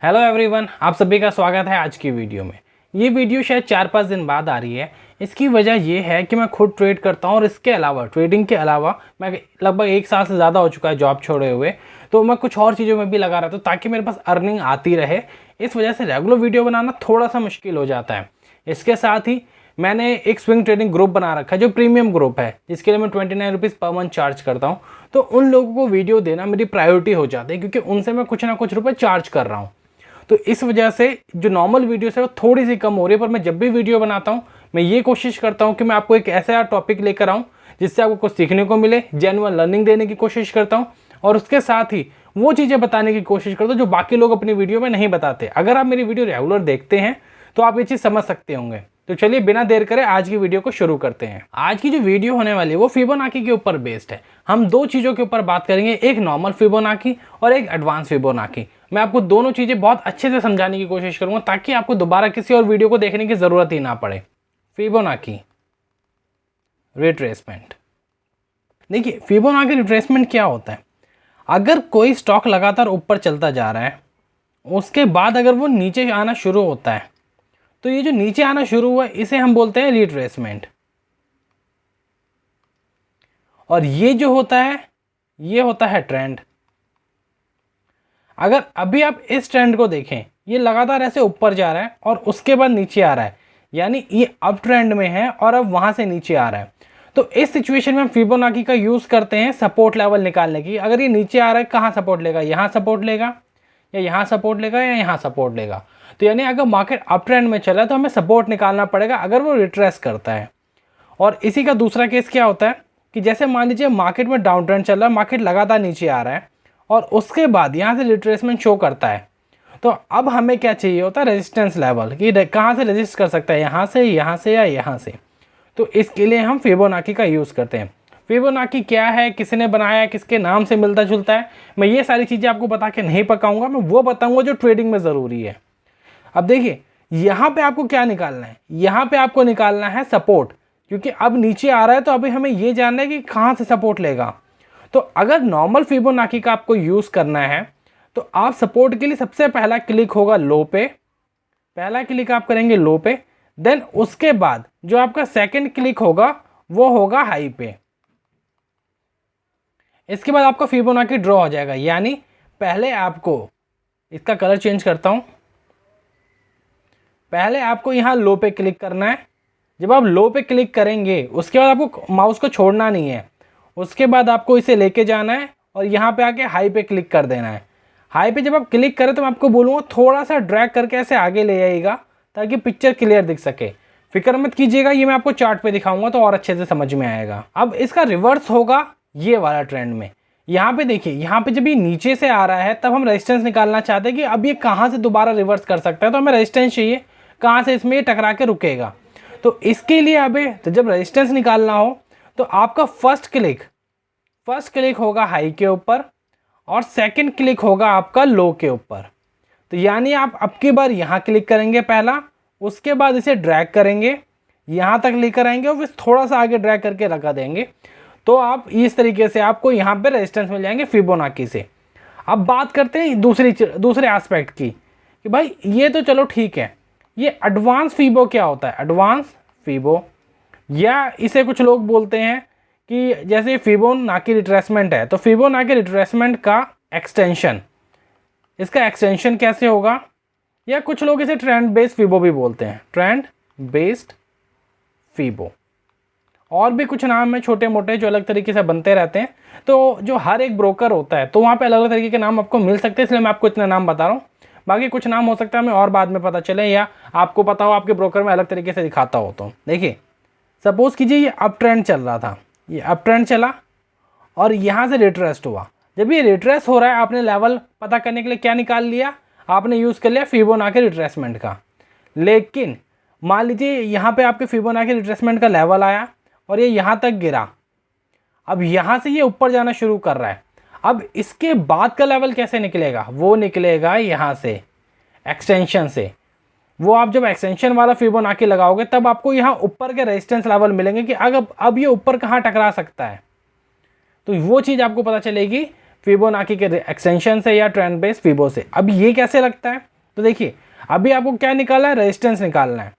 Hello everyone, आप सभी का स्वागत है आज की वीडियो में। ये वीडियो शायद 4-5 दिन बाद आ रही है। इसकी वजह ये है कि मैं खुद ट्रेड करता हूँ और इसके अलावा ट्रेडिंग के अलावा मैं लगभग 1 साल से ज़्यादा हो चुका है जॉब छोड़े हुए, तो मैं कुछ और चीज़ों में भी लगा रहा था ताकि मेरे पास अर्निंग आती रहे। इस वजह से रेगुलर वीडियो बनाना थोड़ा सा मुश्किल हो जाता है। इसके साथ ही मैंने एक स्विंग ट्रेडिंग ग्रुप बना रखा है जो प्रीमियम ग्रुप है, जिसके लिए मैं 29 रुपीज़ पर मंथ चार्ज करता हूँ। तो उन लोगों को वीडियो देना मेरी प्रायोरिटी हो जाती है क्योंकि उनसे मैं कुछ ना कुछ रुपये चार्ज कर रहा हूँ। तो इस वजह से जो नॉर्मल वीडियोस है वो थोड़ी सी कम हो रही है, पर मैं जब भी वीडियो बनाता हूँ मैं ये कोशिश करता हूँ कि मैं आपको एक ऐसा टॉपिक लेकर आऊँ जिससे आपको कुछ सीखने को मिले, जेन्युइन लर्निंग देने की कोशिश करता हूँ और उसके साथ ही वो चीज़ें बताने की कोशिश करता हूँ जो बाकी लोग अपनी वीडियो में नहीं बताते। अगर आप मेरी वीडियो रेगुलर देखते हैं तो आप ये चीज़ समझ सकते होंगे। तो चलिए बिना देर करे आज की वीडियो को शुरू करते हैं। आज की जो वीडियो होने वाली है वो फिबोनाची के ऊपर बेस्ड है। हम दो चीज़ों के ऊपर बात करेंगे, एक नॉर्मल फिबोनाची और एक एडवांस फिबोनाची। मैं आपको दोनों चीज़ें बहुत अच्छे से समझाने की कोशिश करूंगा ताकि आपको दोबारा किसी और वीडियो को देखने की ज़रूरत ही ना पड़े। Fibonacci retracement. देखिए, फिबोनाची रिट्रेसमेंट क्या होता है? अगर कोई स्टॉक लगातार ऊपर चलता जा रहा है, उसके बाद अगर वो नीचे आना शुरू होता है, तो ये जो नीचे आना शुरू हुआ इसे हम बोलते हैं रिट्रेसमेंट। और ये जो होता है ये होता है ट्रेंड। अगर अभी आप इस ट्रेंड को देखें, ये लगातार ऐसे ऊपर जा रहा है और उसके बाद नीचे आ रहा है, यानी ये अप ट्रेंड में है और अब वहां से नीचे आ रहा है। तो इस सिचुएशन में हम फिबोनाची का यूज करते हैं सपोर्ट लेवल निकालने की। अगर ये नीचे आ रहा है, कहाँ सपोर्ट लेगा? यहाँ सपोर्ट लेगा या यहाँ सपोर्ट लेगा या यहाँ सपोर्ट लेगा। तो यानी अगर मार्केट अप ट्रेंड में चल रहा है तो हमें सपोर्ट निकालना पड़ेगा अगर वो रिट्रेस करता है। और इसी का दूसरा केस क्या होता है कि जैसे मान लीजिए मार्केट में डाउन ट्रेंड चल रहा है, मार्केट लगातार नीचे आ रहा है और उसके बाद यहाँ से रिट्रेसमेंट शो करता है, तो अब हमें क्या चाहिए होता है? रेजिस्टेंस लेवल, कि कहाँ से रेजिस्ट कर सकता है, यहाँ से या यहाँ से। तो इसके लिए हम फिबोनाची का यूज़ करते हैं। फिबोनाची क्या है, किसने बनाया, किसके नाम से मिलता जुलता है, मैं ये सारी चीज़ें आपको बता के नहीं पकाऊंगा। मैं वो बताऊंगा जो ट्रेडिंग में ज़रूरी है। अब देखिए, यहाँ पे आपको क्या निकालना है? यहाँ पे आपको निकालना है सपोर्ट, क्योंकि अब नीचे आ रहा है तो अभी हमें ये जानना है कि कहाँ से सपोर्ट लेगा। तो अगर नॉर्मल फिबोनाची का आपको यूज़ करना है तो आप सपोर्ट के लिए सबसे पहला क्लिक होगा लो पे, पहला क्लिक आप करेंगे लो पे। देन उसके बाद जो आपका सेकंड क्लिक होगा वो होगा हाई पे। इसके बाद आपका फिबोनाची ड्रॉ हो जाएगा। यानी पहले आपको, इसका कलर चेंज करता हूं, पहले आपको यहाँ लो पे क्लिक करना है। जब आप लो पे क्लिक करेंगे उसके बाद आपको माउस को छोड़ना नहीं है, उसके बाद आपको इसे लेके जाना है और यहाँ पे आके हाई पे क्लिक कर देना है। हाई पे जब आप क्लिक करें तो मैं आपको बोलूँगा थोड़ा सा ड्रैग करके ऐसे आगे ले आइएगा ताकि पिक्चर क्लियर दिख सके। फिक्र मत कीजिएगा, ये मैं आपको चार्ट पे दिखाऊंगा तो और अच्छे से समझ में आएगा। अब इसका रिवर्स होगा ये वाला ट्रेंड में। यहाँ पे देखिए, यहाँ पे जब ये नीचे से आ रहा है तब हम रेजिस्टेंस निकालना चाहते हैं कि अब ये कहाँ से दोबारा रिवर्स कर सकता है। तो हमें रेजिस्टेंस चाहिए, कहाँ से इसमें ये टकरा के रुकेगा। तो इसके लिए अबे तो जब रेजिस्टेंस निकालना हो तो आपका फर्स्ट क्लिक होगा हाई के ऊपर और सेकंड क्लिक होगा आपका लो के ऊपर। तो यानी आप अब की बार यहाँ क्लिक करेंगे पहला, उसके बाद इसे ड्रैग करेंगे, यहाँ तक लेकर आएंगे और फिर थोड़ा सा आगे ड्रैग करके लगा देंगे। तो आप इस तरीके से आपको यहाँ पे रेजिस्टेंस मिल जाएंगे फिबोनाची से। अब बात करते हैं दूसरे एस्पेक्ट की कि भाई ये तो चलो ठीक है, ये एडवांस फिबो क्या होता है? एडवांस फिबो, या इसे कुछ लोग बोलते हैं कि जैसे फिबोनाची रिट्रेसमेंट है तो फिबोनाची रिट्रेसमेंट का एक्सटेंशन, इसका एक्सटेंशन कैसे होगा? या कुछ लोग इसे ट्रेंड बेस्ड फिबो भी बोलते हैं, ट्रेंड बेस्ड फिबो। और भी कुछ नाम है छोटे मोटे जो अलग तरीके से बनते रहते हैं। तो जो हर एक ब्रोकर होता है तो वहाँ पे अलग अलग तरीके के नाम आपको मिल सकते हैं, इसलिए मैं आपको इतना नाम बता रहा हूँ। बाकी कुछ नाम हो सकता है हमें और बाद में पता चले या आपको पता हो आपके ब्रोकर में अलग तरीके से दिखाता हो। तो देखिए, सपोज कीजिए ये अप ट्रेंड चल रहा था, ये अप ट्रेंड चला और यहाँ से रिट्रेस्ट हुआ। जब ये रिट्रेस हो रहा है, आपने लेवल पता करने के लिए क्या निकाल लिया? आपने यूज़ कर लिया फिबोनाची रिट्रेसमेंट का। लेकिन मान लीजिए यहाँ पे आपके फिबोनाची रिट्रेसमेंट का लेवल आया और ये यहाँ तक गिरा। अब यहाँ से ये ऊपर जाना शुरू कर रहा है। अब इसके बाद का लेवल कैसे निकलेगा? वो निकलेगा यहाँ से, एक्सटेंशन से। वो आप जब एक्सटेंशन वाला फिबोनाची लगाओगे तब आपको यहाँ ऊपर के रेजिस्टेंस लेवल मिलेंगे कि अब ये ऊपर कहाँ टकरा सकता है। तो वो चीज़ आपको पता चलेगी फिबोनाची के एक्सटेंशन से या ट्रेंड बेस फिबो से। अब ये कैसे लगता है, तो देखिए अभी आपको क्या निकालना है, रेजिस्टेंस निकालना है।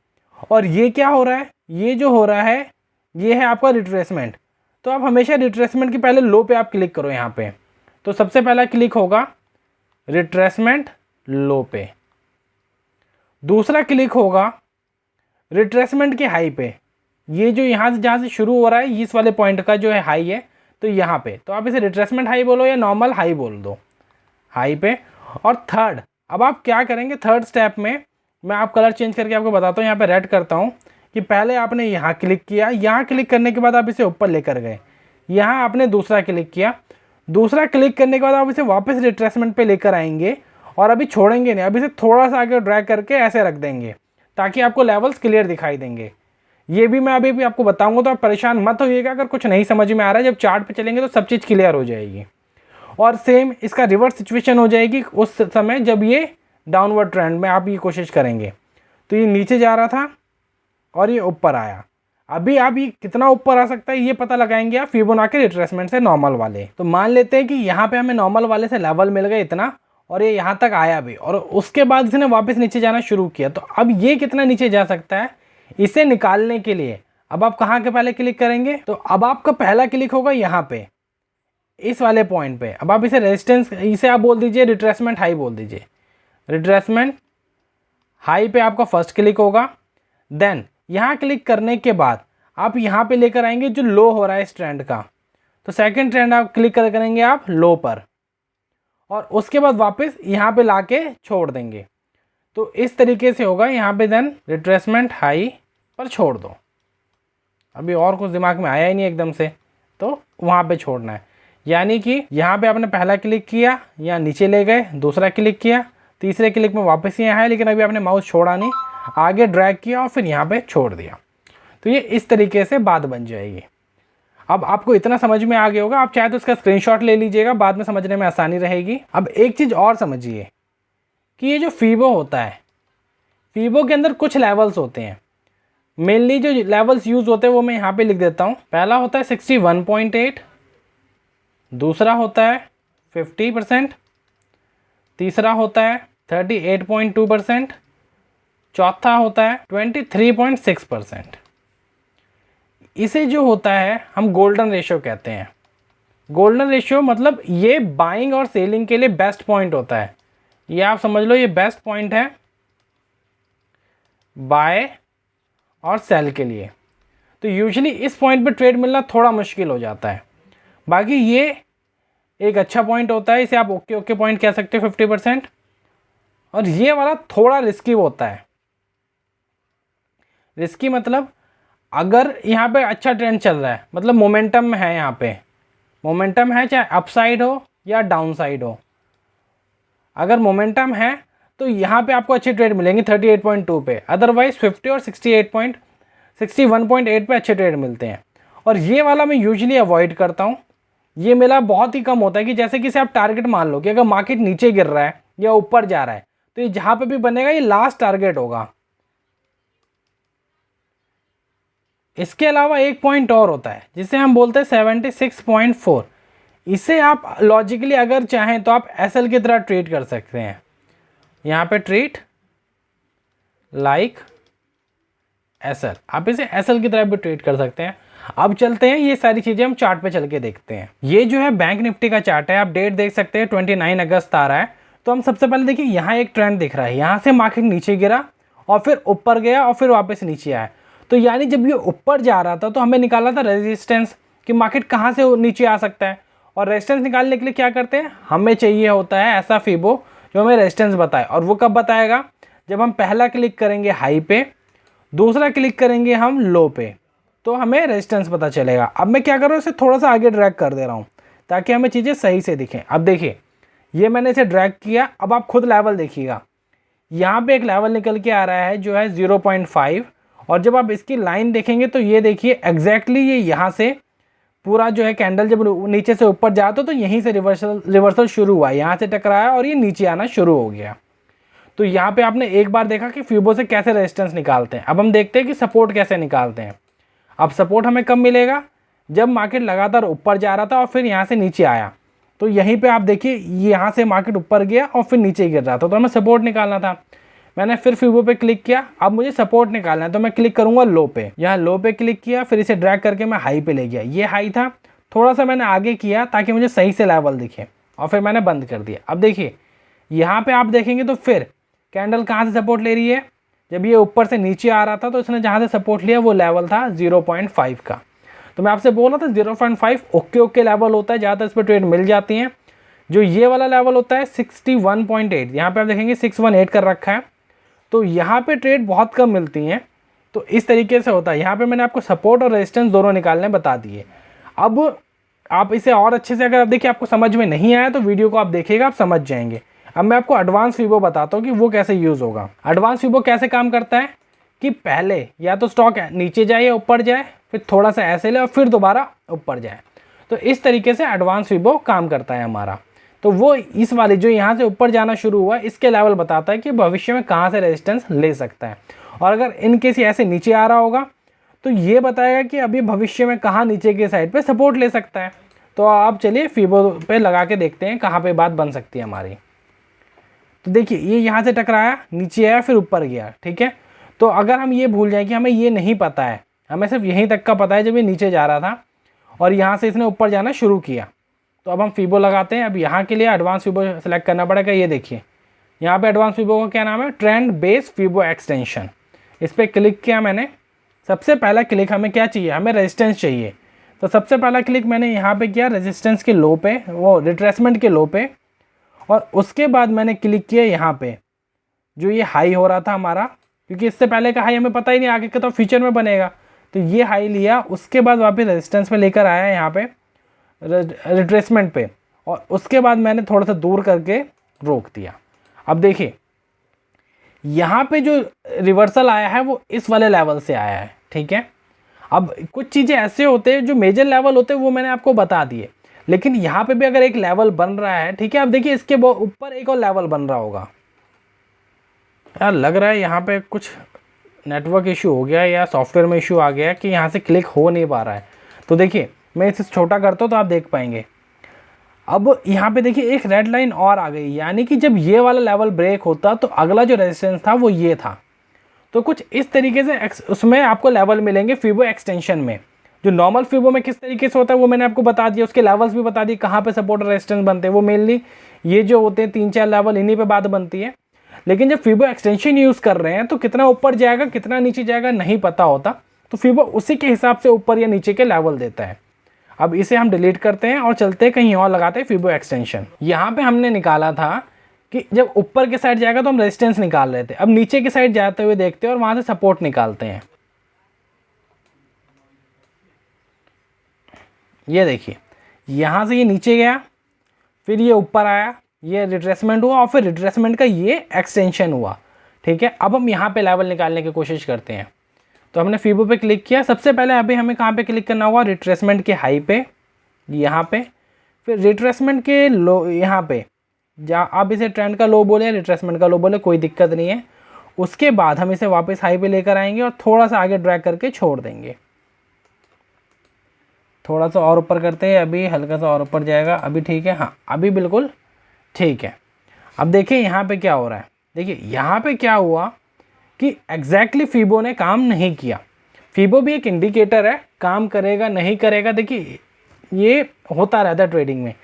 और ये क्या हो रहा है, ये जो हो रहा है ये है आपका रिट्रेसमेंट। तो आप हमेशा रिट्रेसमेंट के पहले लो पे आप क्लिक करो यहाँ पे। तो सबसे पहला क्लिक होगा रिट्रेसमेंट लो पे, दूसरा क्लिक होगा रिट्रेसमेंट के हाई पे। ये जो यहाँ से जहाँ से शुरू हो रहा है इस वाले पॉइंट का जो है हाई है, तो यहाँ पे तो आप इसे रिट्रेसमेंट हाई बोलो या नॉर्मल हाई बोल दो, हाई पे। और थर्ड, अब आप क्या करेंगे, थर्ड स्टेप में मैं आप कलर चेंज करके आपको बताता हूँ। यहाँ पे रेड करता हूँ कि पहले आपने यहाँ क्लिक किया, यहाँ क्लिक करने के बाद आप इसे ऊपर लेकर गए, यहाँ आपने दूसरा क्लिक किया, दूसरा क्लिक करने के बाद आप इसे वापस रिट्रेसमेंट पे लेकर आएंगे और अभी छोड़ेंगे नहीं, अभी इसे थोड़ा सा आगे ड्रैग करके ऐसे रख देंगे ताकि आपको लेवल्स क्लियर दिखाई देंगे। ये भी मैं अभी भी आपको बताऊंगा, तो आप परेशान मत होइएगा अगर कुछ नहीं समझ में आ रहा है। जब चार्ट पे चलेंगे तो सब चीज़ क्लियर हो जाएगी। और सेम इसका रिवर्स सिचुएशन हो जाएगी उस समय जब ये डाउनवर्ड ट्रेंड में आप ये कोशिश करेंगे। तो ये नीचे जा रहा था और ये ऊपर आया, अभी आप ये कितना ऊपर आ सकता है ये पता लगाएंगे आप फिबोनाची रिट्रेसमेंट से नॉर्मल वाले। तो मान लेते हैं कि यहाँ पे हमें नॉर्मल वाले से लेवल मिल गए इतना, और ये यहाँ तक आया भी, और उसके बाद इसने वापस नीचे जाना शुरू किया। तो अब ये कितना नीचे जा सकता है, इसे निकालने के लिए अब आप कहाँ के पहले क्लिक करेंगे, तो अब आपका पहला क्लिक होगा यहाँ पे इस वाले पॉइंट पे। अब आप इसे रेजिस्टेंस, इसे आप बोल दीजिए रिट्रेसमेंट हाई बोल दीजिए, रिट्रेसमेंट हाई पे आपका फर्स्ट क्लिक होगा। देन यहाँ क्लिक करने के बाद आप यहाँ पे लेकर आएंगे जो लो हो रहा है इस ट्रेंड का, तो सेकंड ट्रेंड आप क्लिक करेंगे आप लो पर, और उसके बाद वापस यहाँ पे लाके छोड़ देंगे। तो इस तरीके से होगा यहाँ पे, देन रिट्रेसमेंट हाई पर छोड़ दो। अभी और कुछ दिमाग में आया ही नहीं एकदम से, तो वहाँ पे छोड़ना है। यानी कि यहाँ पे आपने पहला क्लिक किया, यहाँ नीचे ले गए, दूसरा क्लिक किया, तीसरे क्लिक में वापस यहाँ है, लेकिन अभी आपने माउस छोड़ा नहीं, आगे ड्रैग किया और फिर यहाँ पे छोड़ दिया। तो ये इस तरीके से बात बन जाएगी। अब आपको इतना समझ में आ गया होगा, आप चाहे तो इसका स्क्रीनशॉट ले लीजिएगा, बाद में समझने में आसानी रहेगी। अब एक चीज़ और समझिए कि ये जो फीबो होता है, फीबो के अंदर कुछ लेवल्स होते हैं। मेनली जो लेवल्स यूज़ होते हैं वो मैं यहाँ पे लिख देता हूँ। पहला होता है 61.8, दूसरा होता है 50%, तीसरा होता है 38.2%, चौथा होता है 23.6%। इसे जो होता है हम गोल्डन रेशियो कहते हैं। गोल्डन रेशियो मतलब ये बाइंग और सेलिंग के लिए बेस्ट पॉइंट होता है। ये आप समझ लो ये बेस्ट पॉइंट है बाय और सेल के लिए। तो यूजुअली इस पॉइंट पे ट्रेड मिलना थोड़ा मुश्किल हो जाता है। बाकी ये एक अच्छा पॉइंट होता है, इसे आप ओके ओके पॉइंट कह सकते हो 50%। और ये वाला थोड़ा रिस्की होता है। रिस्की मतलब अगर यहाँ पे अच्छा ट्रेंड चल रहा है, मतलब मोमेंटम में है, यहाँ पे मोमेंटम है, चाहे अपसाइड हो या डाउन साइड हो, अगर मोमेंटम है तो यहाँ पे आपको अच्छे ट्रेड मिलेंगे 38.2 पे। अदरवाइज 50 और 61.8 पे अच्छे ट्रेड मिलते हैं। और ये वाला मैं यूजुअली अवॉइड करता हूँ। ये मेरा बहुत ही कम होता है कि जैसे कि आप टारगेट मान लो कि अगर मार्केट नीचे गिर रहा है या ऊपर जा रहा है तो ये जहाँ पे भी बनेगा ये लास्ट टारगेट होगा। इसके अलावा एक पॉइंट और होता है जिसे हम बोलते हैं 76.4। इसे आप लॉजिकली अगर चाहें तो आप एसएल की तरह ट्रीट कर सकते हैं। यहाँ पे ट्रीट लाइक एसएल, आप इसे एसएल की तरह भी ट्रीट कर सकते हैं। अब चलते हैं, ये सारी चीज़ें हम चार्ट पे चल के देखते हैं। ये जो है बैंक निफ्टी का चार्ट है, आप डेट देख सकते हैं 29 अगस्त आ रहा है। तो हम सबसे पहले देखिए यहाँ एक ट्रेंड दिख रहा है, यहाँ से मार्केट नीचे गिरा और फिर ऊपर गया और फिर वापस नीचे आया। तो यानी जब ये ऊपर जा रहा था तो हमें निकाला था रेजिस्टेंस कि मार्केट कहाँ से नीचे आ सकता है। और रेजिस्टेंस निकालने के लिए क्या करते हैं, हमें चाहिए होता है ऐसा फीबो जो हमें रेजिस्टेंस बताए। और वो कब बताएगा, जब हम पहला क्लिक करेंगे हाई पे, दूसरा क्लिक करेंगे हम लो पे, तो हमें रेजिस्टेंस पता चलेगा। अब मैं क्या कर रहा हूँ, इसे थोड़ा सा आगे ड्रैग कर दे रहा हूँ ताकि हमें चीज़ें सही से दिखें। अब देखिए ये मैंने इसे ड्रैग किया, अब आप खुद लेवल देखिएगा, यहाँ पे एक लेवल निकल के आ रहा है जो है 0.5। और जब आप इसकी लाइन देखेंगे तो ये देखिए एग्जैक्टली ये यहाँ से पूरा जो है कैंडल जब नीचे से ऊपर जाता तो यहीं से रिवर्सल शुरू हुआ, यहाँ से टकराया और ये नीचे आना शुरू हो गया। तो यहाँ पे आपने एक बार देखा कि फीबो से कैसे रेजिस्टेंस निकालते हैं। अब हम देखते हैं कि सपोर्ट कैसे निकालते हैं। अब सपोर्ट हमें कब मिलेगा, जब मार्केट लगातार ऊपर जा रहा था और फिर यहाँ से नीचे आया। तो यहीं पे आप देखिए यहाँ से मार्केट ऊपर गया और फिर नीचे गिर रहा था, तो हमें सपोर्ट निकालना था। मैंने फिर फिबो पे क्लिक किया, अब मुझे सपोर्ट निकालना है तो मैं क्लिक करूँगा लो पे। यहाँ लो पे क्लिक किया, फिर इसे ड्रैग करके मैं हाई पे ले गया। ये हाई था, थोड़ा सा मैंने आगे किया ताकि मुझे सही से लेवल दिखे और फिर मैंने बंद कर दिया। अब देखिए यहाँ पे आप देखेंगे तो फिर कैंडल कहाँ से सपोर्ट ले रही है, जब ये ऊपर से नीचे आ रहा था तो इसने जहाँ से सपोर्ट लिया वो लेवल था 0.5 का। तो मैं आपसे बोल रहा था 0.5 ओके लेवल होता है, ज़्यादातर इस पर ट्रेड मिल जाती हैं। जो ये वाला लेवल होता है 61.8, यहाँ पे आप देखेंगे 618 कर रखा है, तो यहाँ पे ट्रेड बहुत कम मिलती हैं। तो इस तरीके से होता है। यहाँ पे मैंने आपको सपोर्ट और रेजिस्टेंस दोनों निकालने बता दिए। अब आप इसे और अच्छे से अगर आप देखिए आपको समझ में नहीं आया तो वीडियो को आप देखिएगा, आप समझ जाएंगे। अब मैं आपको एडवांस फिबो बताता हूँ कि वो कैसे यूज़ होगा। एडवांस फिबो कैसे काम करता है कि पहले या तो स्टॉक नीचे जाए या ऊपर जाए, फिर थोड़ा सा ऐसे ले और फिर दोबारा ऊपर जाए। तो इस तरीके से एडवांस फिबो काम करता है हमारा। तो वो इस वाली जो यहाँ से ऊपर जाना शुरू हुआ इसके लेवल बताता है कि भविष्य में कहाँ से रेजिस्टेंस ले सकता है। और अगर इन केस ऐसे नीचे आ रहा होगा तो ये बताएगा कि अभी भविष्य में कहाँ नीचे के साइड पे सपोर्ट ले सकता है। तो आप चलिए फिबो पे लगा के देखते हैं कहाँ पे बात बन सकती है हमारी। तो देखिए ये यहाँ से टकराया, नीचे आया, फिर ऊपर गया, ठीक है। तो अगर हम ये भूल जाए कि हमें ये नहीं पता है, हमें सिर्फ यहीं तक का पता है जब ये नीचे जा रहा था और यहाँ से इसने ऊपर जाना शुरू किया, तो अब हम फिबो लगाते हैं। अब यहाँ के लिए एडवांस फिबो सेलेक्ट करना पड़ेगा। ये देखिए यहाँ पे एडवांस फिबो का क्या नाम है, ट्रेंड बेस फिबो एक्सटेंशन। इस पर क्लिक किया मैंने। सबसे पहला क्लिक हमें क्या चाहिए, हमें रेजिस्टेंस चाहिए। तो सबसे पहला क्लिक मैंने यहाँ पे किया रेजिस्टेंस के लो पे, वो रिट्रेसमेंट के लो पे, और उसके बाद मैंने क्लिक किया यहाँ पे जो ये हाई हो रहा था हमारा, क्योंकि इससे पहले का हाई हमें पता ही नहीं आगे का तो फ्यूचर में बनेगा। तो ये हाई लिया, उसके बाद वापस रेजिस्टेंस पे लेकर आया यहाँ पे रिट्रेसमेंट पे, और उसके बाद मैंने थोड़ा सा दूर करके रोक दिया। अब देखिए यहाँ पे जो रिवर्सल आया है वो इस वाले लेवल से आया है, ठीक है। अब कुछ चीज़ें ऐसे होते हैं जो मेजर लेवल होते हैं वो मैंने आपको बता दिए, लेकिन यहाँ पे भी अगर एक लेवल बन रहा है, ठीक है। अब देखिए इसके ऊपर एक और लेवल बन रहा होगा। यार लग रहा है यहाँ पे कुछ नेटवर्क इशू हो गया या सॉफ्टवेयर में इशू आ गया कि यहाँ से क्लिक हो नहीं पा रहा है। तो देखिए मैं इसे छोटा करता हूँ तो आप देख पाएंगे। अब यहाँ पे देखिए एक रेड लाइन और आ गई, यानी कि जब ये वाला लेवल ब्रेक होता तो अगला जो रेजिस्टेंस था वो ये था। तो कुछ इस तरीके से उसमें आपको लेवल मिलेंगे फिबो एक्सटेंशन में। जो नॉर्मल फिबो में किस तरीके से होता है वो मैंने आपको बता दिया, उसके लेवल्स भी बता दिए, कहाँ पे सपोर्ट और रेजिस्टेंस बनते हैं। वो मेनली ये जो होते हैं 3-4 लेवल, इन्हीं पे बात बनती है। लेकिन जब फिबो एक्सटेंशन यूज़ कर रहे हैं तो कितना ऊपर जाएगा कितना नीचे जाएगा नहीं पता होता, तो फिबो उसी के हिसाब से ऊपर या नीचे के लेवल देता है। अब इसे हम डिलीट करते हैं और चलते हैं कहीं और लगाते हैं फिबो एक्सटेंशन। यहाँ पे हमने निकाला था कि जब ऊपर के साइड जाएगा तो हम रेजिस्टेंस निकाल रहे थे, अब नीचे के साइड जाते हुए देखते हैं और वहाँ से सपोर्ट निकालते हैं। ये देखिए यहाँ से ये नीचे गया, फिर ये ऊपर आया, ये रिट्रेसमेंट हुआ और फिर रिट्रेसमेंट का ये एक्सटेंशन हुआ, ठीक है। अब हम यहाँ पे लेवल निकालने की कोशिश करते हैं। तो हमने फिबो पे क्लिक किया। सबसे पहले अभी हमें कहाँ पे क्लिक करना होगा, रिट्रेसमेंट के हाई पे, यहाँ पे, फिर रिट्रेसमेंट के लो, यहाँ पे, जहाँ आप इसे ट्रेंड का लो बोले रिट्रेसमेंट का लो बोले कोई दिक्कत नहीं है। उसके बाद हम इसे वापस हाई पे लेकर आएंगे और थोड़ा सा आगे ड्रैग करके छोड़ देंगे। थोड़ा सा और ऊपर करते हैं, अभी हल्का सा और ऊपर जाएगा, अभी ठीक है, हाँ अभी बिल्कुल ठीक है। अब देखिए यहाँ पे क्या हो रहा है, देखिए यहाँ पे क्या हुआ कि एग्जैक्टली फिबो ने काम नहीं किया। फिबो भी एक इंडिकेटर है, काम करेगा नहीं करेगा, देखिए ये होता रहता है ट्रेडिंग में।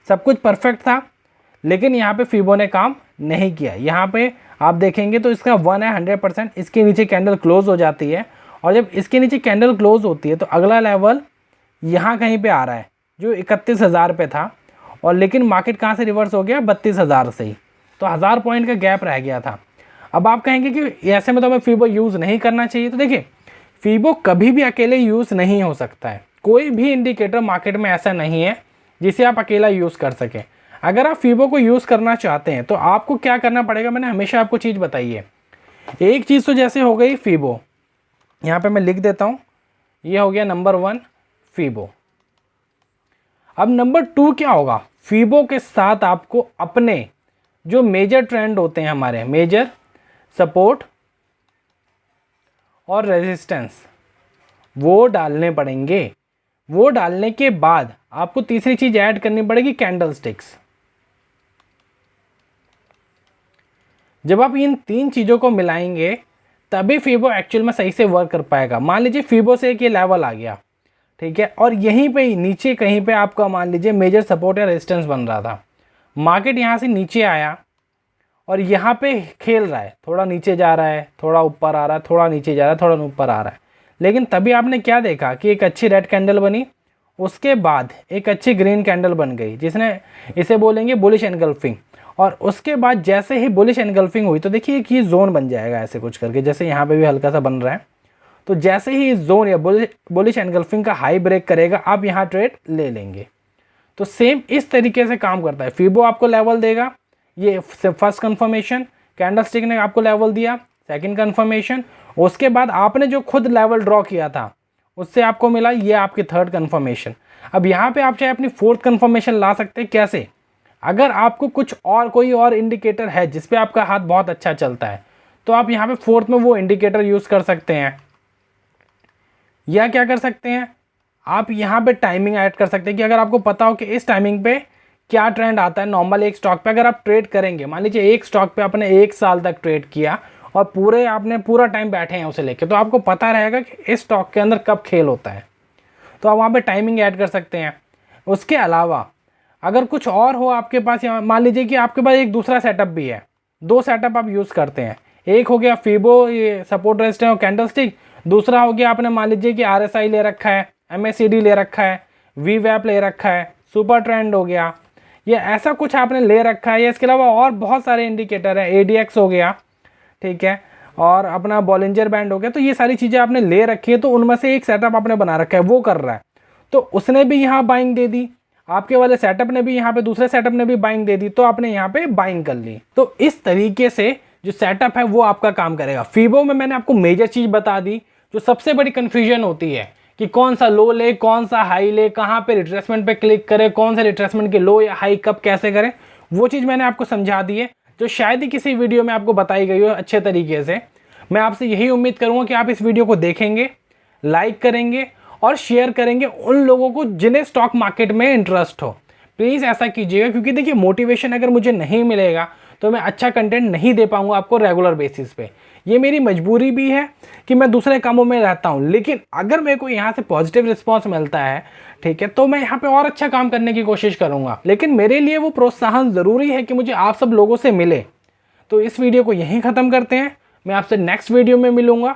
सब कुछ परफेक्ट था लेकिन यहाँ पे फिबो ने काम नहीं किया। यहाँ पे आप देखेंगे तो इसका 1 है 100%, इसके नीचे कैंडल क्लोज हो जाती है, और जब इसके नीचे कैंडल क्लोज होती है तो अगला लेवल यहाँ कहीं पे आ रहा है जो 31,000 पे था, और लेकिन मार्केट कहाँ से रिवर्स हो गया, 32,000 से ही, तो 1000 पॉइंट का गैप रह गया था। अब आप कहेंगे कि ऐसे में तो हमें फिबो यूज़ नहीं करना चाहिए। तो देखिए फिबो कभी भी अकेले यूज़ नहीं हो सकता है, कोई भी इंडिकेटर मार्केट में ऐसा नहीं है जिसे आप अकेला यूज़ कर सकें। अगर आप फिबो को यूज़ करना चाहते हैं तो आपको क्या करना पड़ेगा, मैंने हमेशा आपको चीज़ बताई है। एक चीज़ तो जैसे हो गई फिबो, यहाँ पे मैं लिख देता हूँ, ये हो गया नंबर 1 फिबो। अब नंबर 2 क्या होगा, फिबो के साथ आपको अपने जो मेजर ट्रेंड होते हैं, हमारे मेजर सपोर्ट और रेजिस्टेंस, वो डालने पड़ेंगे। वो डालने के बाद आपको तीसरी चीज ऐड करनी पड़ेगी, कैंडल स्टिक्स। जब आप इन 3 चीज़ों को मिलाएंगे तभी फीबो एक्चुअल में सही से वर्क कर पाएगा। मान लीजिए फीबो से एक ये लेवल आ गया, ठीक है, और यहीं पे नीचे कहीं पे आपका मान लीजिए मेजर सपोर्ट या रेजिस्टेंस बन रहा था। मार्केट यहाँ से नीचे आया और यहाँ पे खेल रहा है, थोड़ा नीचे जा रहा है, थोड़ा ऊपर आ रहा है, थोड़ा नीचे जा रहा है, थोड़ा ऊपर आ रहा है, लेकिन तभी आपने क्या देखा कि एक अच्छी रेड कैंडल बनी, उसके बाद एक अच्छी ग्रीन कैंडल बन गई जिसने, इसे बोलेंगे बुलिश एनगल्फिंग। और उसके बाद जैसे ही बुलिश एनगल्फिंग हुई तो देखिए कि ये जोन बन जाएगा ऐसे कुछ करके, जैसे यहाँ पे भी हल्का सा बन रहा है। तो जैसे ही इस जोन या बुलिश एनगल्फिंग का हाई ब्रेक करेगा, आप यहाँ ट्रेड ले लेंगे। तो सेम इस तरीके से काम करता है। फीबो आपको लेवल देगा, ये फर्स्ट कंफर्मेशन, कैंडलस्टिक ने आपको लेवल दिया, सेकंड कंफर्मेशन, उसके बाद आपने जो खुद लेवल ड्रॉ किया था उससे आपको मिला ये आपकी थर्ड कंफर्मेशन। अब यहाँ पे आप चाहे अपनी फोर्थ कंफर्मेशन ला सकते हैं। कैसे? अगर आपको कुछ और कोई और इंडिकेटर है जिस पे आपका हाथ बहुत अच्छा चलता है तो आप यहाँ पे फोर्थ में वो इंडिकेटर यूज़ कर सकते हैं, या क्या कर सकते हैं, आप यहाँ पे टाइमिंग ऐड कर सकते हैं कि अगर आपको पता हो कि इस टाइमिंग पे क्या ट्रेंड आता है नॉर्मल एक स्टॉक पे, अगर आप ट्रेड करेंगे, मान लीजिए एक स्टॉक पे आपने 1 साल तक ट्रेड किया और आपने पूरा टाइम बैठे हैं उसे लेके, तो आपको पता रहेगा कि इस स्टॉक के अंदर कब खेल होता है, तो आप वहाँ पे टाइमिंग ऐड कर सकते हैं। उसके अलावा अगर कुछ और हो आपके पास, मान लीजिए कि आपके पास एक दूसरा सेटअप भी है, 2 सेटअप आप यूज़ करते हैं, एक हो गया फीबो ये सपोर्ट रेजिस्टेंस और कैंडलस्टिक, दूसरा हो गया आपने मान लीजिए कि RSI ले रखा है, MACD ले रखा है, VWAP ले रखा है, सुपर ट्रेंड हो गया, ये ऐसा कुछ आपने ले रखा है। या इसके अलावा और बहुत सारे इंडिकेटर है, ADX हो गया, ठीक है, और अपना बॉलिंजर बैंड हो गया, तो ये सारी चीज़ें आपने ले रखी है, तो उनमें से एक सेटअप आपने बना रखा है, वो कर रहा है, तो उसने भी यहाँ बाइंग दे दी, आपके वाले सेटअप ने भी यहाँ पे, दूसरे सेटअप ने भी बाइंग दे दी, तो आपने यहाँ पे बाइंग कर ली। तो इस तरीके से जो सेटअप है वो आपका काम करेगा। फीबो में मैंने आपको मेजर चीज़ बता दी। जो सबसे बड़ी कन्फ्यूजन होती है कि कौन सा लो ले, कौन सा हाई ले, कहाँ पे रिट्रेसमेंट पे क्लिक करें, कौन से रिट्रेसमेंट के लो या हाई कब कैसे करें, वो चीज़ मैंने आपको समझा दी है, जो शायद ही किसी वीडियो में आपको बताई गई हो अच्छे तरीके से। मैं आपसे यही उम्मीद करूँगा कि आप इस वीडियो को देखेंगे, लाइक करेंगे और शेयर करेंगे उन लोगों को जिन्हें स्टॉक मार्केट में इंटरेस्ट हो। प्लीज़ ऐसा कीजिएगा, क्योंकि देखिए मोटिवेशन अगर मुझे नहीं मिलेगा तो मैं अच्छा कंटेंट नहीं दे पाऊंगा आपको रेगुलर बेसिस पे। ये मेरी मजबूरी भी है कि मैं दूसरे कामों में रहता हूँ, लेकिन अगर मेरे को यहाँ से पॉजिटिव रिस्पॉन्स मिलता है, ठीक है, तो मैं यहाँ पे और अच्छा काम करने की कोशिश करूँगा। लेकिन मेरे लिए वो प्रोत्साहन ज़रूरी है कि मुझे आप सब लोगों से मिले। तो इस वीडियो को यहीं ख़त्म करते हैं, मैं आपसे नेक्स्ट वीडियो में मिलूँगा।